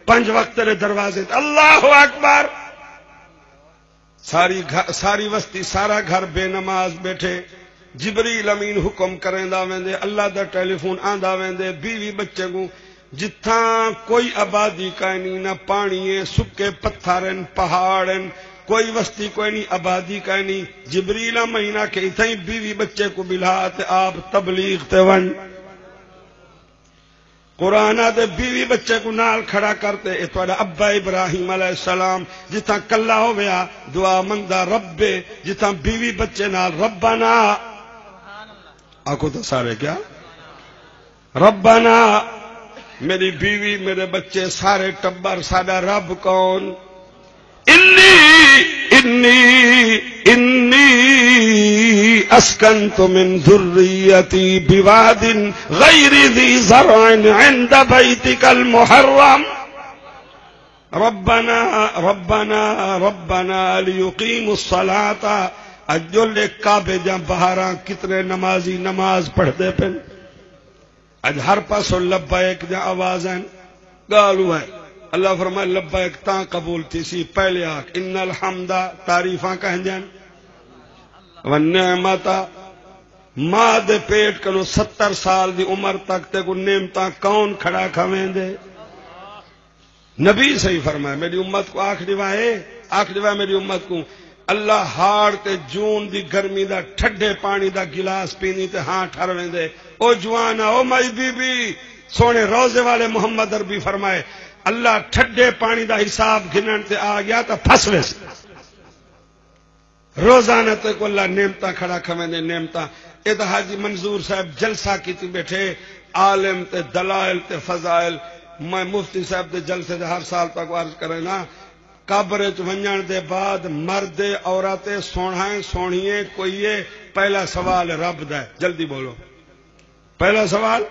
5 وقت تیرے دروازے اللہ اکبر. ساری وستی سارا گھر بے نماز بیٹھے. جبریل امین حکم کریندا ویندے اللہ دا ٹیلی فون آندا ویندے بیوی بچے کو جتھاں کوئی آبادی کائیں نہیں نہ پانی ہے سکے پتھر پہاڑ کوئی وستی کوئی نہیں آبادی کائیں نہیں. جبریل مہینہ کے اتھائی بیوی بچے کو بلا تے آپ تبلیغ تے ون قرآن تے بیوی بچے کو نال کھڑا کرتے. اے تہاڈا ابا ابراہیم علیہ السلام جتھاں کلا ہویا دعا منگدا رب جتھاں بیوی بچے نال ربنا آکو تو سارے کیا ربنا میری بیوی میرے بچے سارے ٹبر ساڈا رب کون انی اسکنت من ذریتی بواد غیر ذی زرع عند بیتک المحرم ربنا لیقیموا الصلاة. اجل کعبے جا بہاراں کتنے نمازی نماز پڑھتے پن اج ہر پاسوں لبیک جا آواز ہیں گالو ہے. اللہ فرمائے لبیک تاں قبول تھی سی پہلے آکھ ان الحمد تعریفاں کہیں جان والنعمتا ماں دے پیٹ کنو 70 سال دی عمر تک تے کو نعمتاں کون کھڑا کھویں دے. نبی صحیح فرمائے میری امت کو آخری وائے میری امت کو اللہ ہاڑ تے جون دی گرمی دا ٹھڈے پانی دا گلاس پینی تے ہاں ٹھرویں دے. او جوانا او مائی بی بی سونے روزے والے محمد عربی فرمائے اللہ ٹھڈے پانی دا حساب گنن تے آ گیا تا پھسوے سے روزانہ تے کو اللہ نعمتاں کھڑا کھویں دے نعمتاں. اے تے حاجی منظور صاحب جلسہ کیتی بیٹھے عالم تے دلائل تے فضائل. میں مفتی صاحب دے جلسے دے ہر سال تک عرض کرے نا قبر چ ونجن دے بعد مرد عورتیں سوہائیں سونیے کوئی پہلا سوال رب دا ہے. جلدی بولو پہلا سوال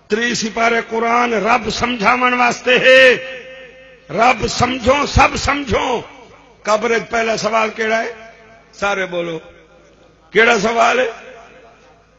3 سپارے قرآن رب سمجھاون واسطے ہے. رب سمجھو سب سمجھو. قبر پہلا سوال کیڑا ہے سارے بولو کیڑا سوال ہے.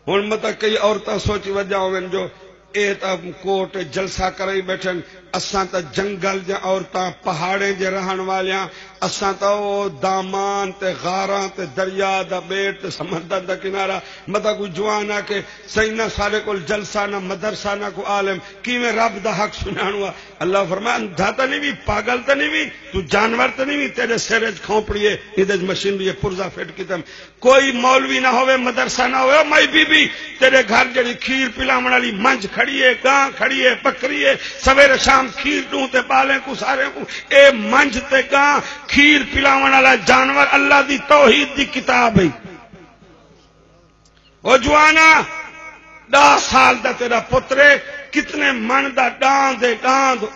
ہن مت کئی عورتاں سوچی وجہ ہوئن جو اے تا کوٹ جلسہ کرائی بیٹھن اساں تا جنگل جا عورتاں پہاڑیں جے رہن والیاں اساں تا او دامان تے غاراں تے دریا دا بیٹ تے سمندر دا کنارہ متا کوئی جوان آ کے صحیح نہ سارے کول جلسہ نہ مدرسہ نہ کو عالم کیویں رب دا حق سنانوا. اللہ فرمایا اندھا تا نہیں بھی پاگل تا نہیں بھی تو جانور تا نہیں بھی تیرے سر وچ کھوپڑی ہے ادے مشینری ہے پرزا فٹ کیتم کوئی مولوی نہ ہوے مدرسہ نہ ہوے مائی بی بی تیرے گھر جڑی کھیر پلاون والی منج کھڑی ہے گاں کھڑی ہے بکری ہے سویرے شام کھیر دوں تے بالے کو سارے کو اے منج تے گاں کھیر پلاون والا جانور اللہ دی توحید دی کتاب ہے. او جوانا 10 سال دا تیرا پترے کتنے من دا ڈاند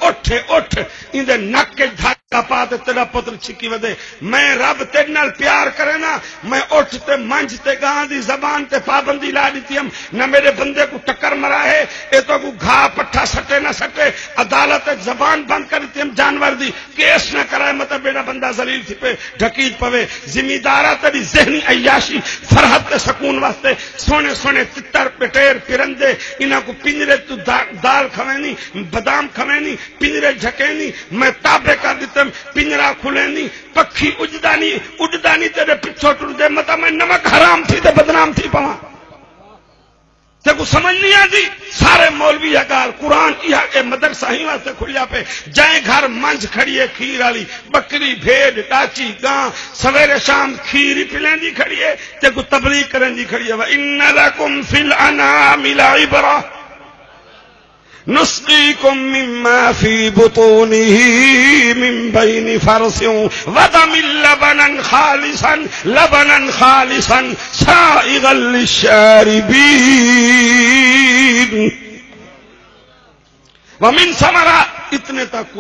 اٹھ اندے نک کے دھاگا پا تے تیرا پتر چھکی ودے. میں رب تیرے نال پیار کرے نا میں اٹھ تے منج تے گاں دی زبان تے پابندی لا دیتی ہم نہ میرے بندے کو ٹکر مرا ہے اے تو کو گھا پٹھا سٹے نہ سٹے عدالت زبان بند کر دیتی ہم جانور دی کیس نہ کرائے مطلب بیڑا بندہ ذلیل تھی پہ ڈھکیت پوے. زمیندارہ تیری ذہنی عیاشی فرحت تے سکون واسطے سونے تتر پٹیر پرندے انہاں کو پنجرے تو دال کھوینی بادام کھوینی پنجرے جھکینی میں تابے کر دیتم پنجرا کھلینی پکھی اجدانی تیرے پچھو ٹر دے متا میں نمک حرام تھی تے بدنام تھی پواں تے کو سمجھ نہیں آتی. سارے مولوی اگار قرآن یہ مدرسہ ہی واسطے کھلیا پہ جائیں گھر منج کھڑی ہے کھیر والی بکری بھیڑ ڈاچی گاں سویرے شام کھیر ہی پلیں دی کھڑی ہے تے کو تبلیغ کریں دی کھڑی ہے. وَإِنَّ لَكُمْ فِي الْأَنْعَامِ لَعِبْرَةً نسقيكم مما في بطونه من بين فرث ودم لبنا خالصا سائغا للشاربين ومن ثمرات. اتنے تک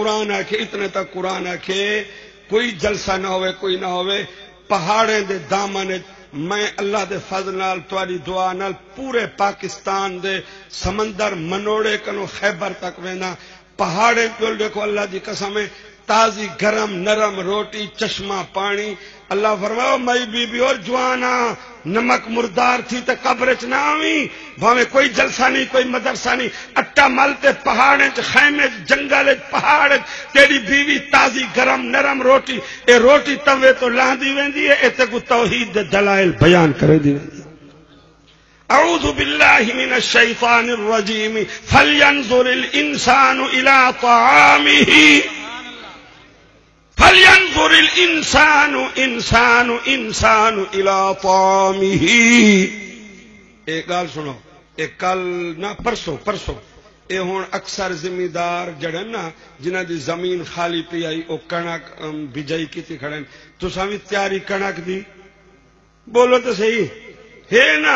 قرآن آکھے کوئی جلسہ نہ ہوئے کوئی نہ ہوئے پہاڑیں دے دامن میں اللہ دے فضل نال تواڈی دعا نال پورے پاکستان دے سمندر منوڑے کنو خیبر تک وینا پہاڑے کول دیکھو اللہ دی قسم ہے تازی گرم نرم روٹی چشمہ پانی. اللہ فرماؤ مئی بی بی اور جوانا نمک مردار تھی تے قبر چ نہ آویں بھاویں کوئی جلسہ نہیں کوئی مدرسہ نہیں اٹا مل تے پہاڑ چ خیمے جنگل پہاڑ تیری بیوی تازی گرم نرم روٹی اے روٹی توے تو لاندی ویندی ہے اتے کو توحید دے دلائل بیان کرے دی ویندی. اعوذ باللہ من الشیطان الرجیم فلینظر الانسان الى طعامہ فلینظر الانسان انسان الى طعامہ. ایک گال سنو ایک کل نہ پرسوں اے ہون اکثر ذمہ دار جڑن نا جنہ دی زمین خالی پی آئی او کنک بجائی کیتی کھڑن تساں وی تیاری کنک دی بولو تو صحیح ہے نا.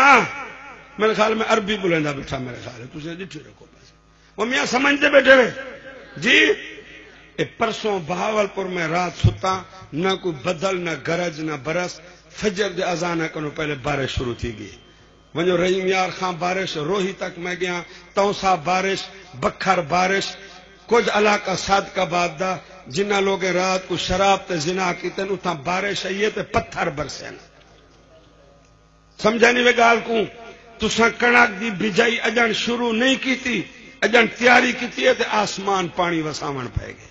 میرے خیال میں عربی بولندا بیٹھا میرے خیال ہے تسے ڈٹھے رکھو بس وہ میاں سمجھتے بیٹھے ہوئے جی. اے پرسوں بہاولپور میں رات ستا نہ کوئی بدل نہ گرج نہ برس فجر دے اذان کنو پہلے بارش شروع تھی گئی. ونجو رحیم یار خان بارش روہی تک میں گیا توسا بارش بکھر بارش کچھ علاقہ صادقہ باد دا جنہ لوگ رات کو شراب تے زنا کیتے اتھا بارش آئیے تے پتھر برسے سمجھانی میں گال کو تساں کنک دی بجائی اجن شروع نہیں کیتی اجن تیاری کیتی ہے تے آسمان پانی وساون پے گئے.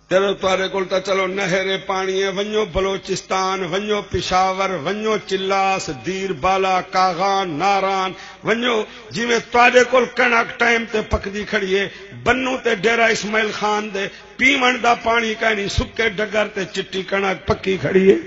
چلو تارے کول تا چلو نہر پانی ہے ونجو بلوچستان ونجو پشاور ونجو چلاس دیر بالا کاغان ناران ونجو جی میں تارے کول کنک ٹائم تے پکدی کھڑی ہے بنو تے ڈیرا اسماعیل خان دے پیون دا پانی کہیں سکے ڈگر تے چٹی کنک پکی کھڑی ہے.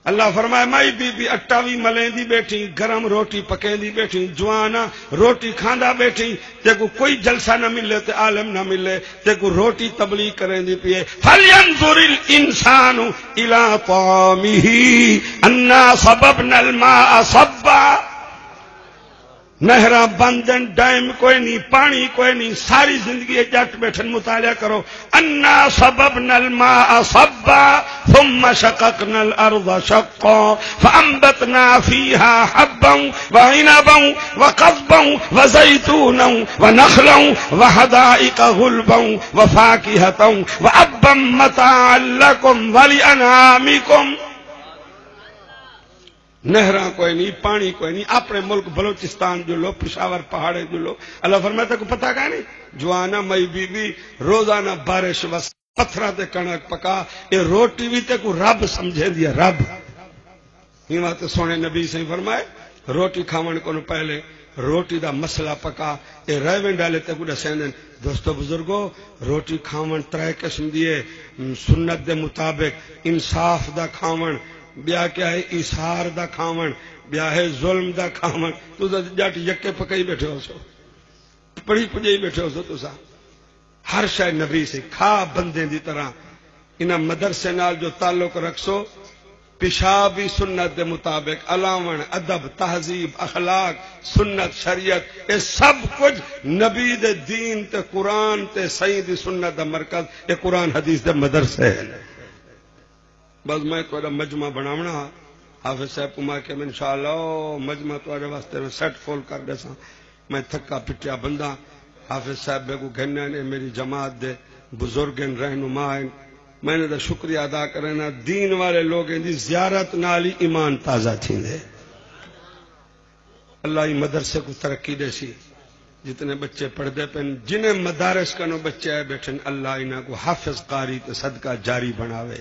اللہ فرمائے مائی بی بی اٹا بھی ملیں دی بیٹھی گرم روٹی پکیں دی بیٹھی جوانا روٹی کھاندا بیٹھی تے کو کوئی جلسہ نہ ملے تے عالم نہ ملے تے کو روٹی تبلیغ کریں دی پیے. فَلْيَنْظُرِ الْإِنسَانُ إِلَىٰ طَعَامِهِ أَنَّا صَبَبْنَا الْمَاءَ صَبًّا. نہراں بندن ڈائم کوئی نہیں پانی کوئی نہیں ساری زندگی جٹ بیٹھن مطالعہ کرو. انا صببنا الماء صبا ثم شققنا الارض شقا فانبتنا فيها حبا وعنبا وقضبا وزيتونا ونخلا وحدائق غلبا وفاكهة وابا متاعا لكم ولانعامكم. نہراں کوئی نہیں پانی کوئی نہیں اپنے ملک بلوچستان جو لو پشاور پہاڑے جو لو. اللہ فرماتا کو پتہ کا نہیں جوانا مئی بی بی روزانہ بارش وس پتھرا تے کنک پکا اے روٹی بھی تے کو رب سمجھے دیا رب. یہ بات سونے نبی سے فرمائے روٹی کھاون کو پہلے روٹی دا مسئلہ پکا اے ریون ڈالے تے کو دسین. دوستو بزرگو روٹی کھاون ترے قسم دیے سنت دے مطابق انصاف دا کھاون بیا کیا ہے ایثار دا کھاون بیا ہے ظلم دا کھاون. تو جٹ یکے پکائی بیٹھے ہو سو پڑی پجائی بیٹھے ہو سو تو ہر شے نبی سے کھا بندے دی طرح. انہاں مدرسے نال جو تعلق رکھسو پیشابی سنت دے مطابق علاون ادب تہذیب اخلاق سنت شریعت اے سب کچھ نبی دے دین تے قرآن تے صحیح دی سنت دا مرکز اے قرآن حدیث دے مدرسے ہے. بس میں تو مجمع بناونا حافظ صاحب کو میں کہ انشاءاللہ مجمع تو واسطے میں سیٹ فول کر دے سا. میں تھکا پٹیا بندہ حافظ صاحب بے کو گھننے نے میری جماعت دے بزرگن رہنمائن میں نے دا شکریہ ادا کرنا. دین والے لوگ دی زیارت نالی ایمان تازہ تھی دے. اللہ ہی مدرسے کو ترقی دے سی. جتنے بچے پڑھ دے پن جنہیں مدارس کنو بچے آئے بیٹھن اللہ انہاں کو حافظ قاری تے صدقہ جاری بناوے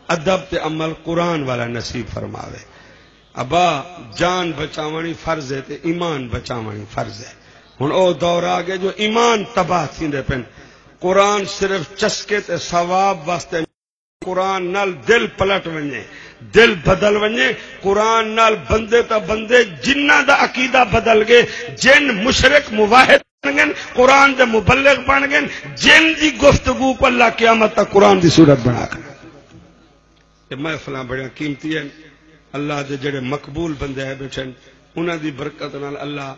ادب تے عمل قرآن والا نصیب فرماوے. ابا جان بچاونی فرض ہے تے ایمان بچاونی فرض ہے. ہن او دور آگے جو ایمان تباہ تھیندے پن قرآن صرف چسکے تے ثواب واسطے قرآن نال دل پلٹ ونجے دل بدل ونجے. قرآن نال بندے تا بندے جنہ دا عقیدہ بدل گئے جن مشرک مواحد بن گئے قرآن دے مبلغ بن گئے جن دی گفتگو کو اللہ قیامت تک قرآن دی صورت بنا کر. محفلاں بڑیاں قیمتی ہیں. اللہ دے جڑے مقبول بندے ہیں بیٹھے انہاں دی برکت نال اللہ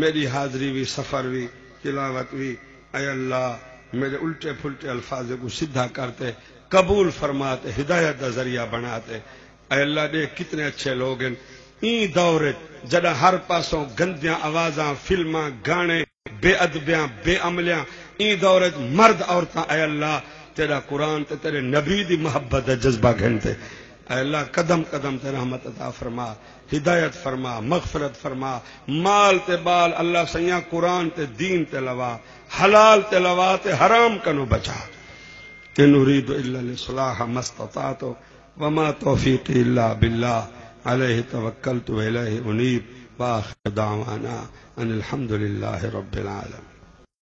میری حاضری بھی سفر بھی تلاوت بھی اے اللہ میرے الٹے پھلٹے الفاظ کو سیدھا کرتے قبول فرماتے ہدایت دا ذریعہ بناتے. اے اللہ دے کتنے اچھے لوگ ہیں این دور جڑا ہر پاسوں گندیاں آوازاں فلماں گانے بے ادبیاں بے عملیاں این دور مرد عورتاں اے اللہ تیرا قرآن تے تیرے نبی دی محبت دا جذبہ گھنتے اے اللہ قدم قدم تے رحمت عطا فرما ہدایت فرما مغفرت فرما مال تے بال اللہ سیاں قرآن تے دین تے لوا حلال تے لوا تے حرام کنو بچا ان اريد الا الاصلاح ما استطعت وما توفیقی الا باللہ علیہ توکلت والیہ انیب واخر دعوانا ان الحمد للہ رب العالمین.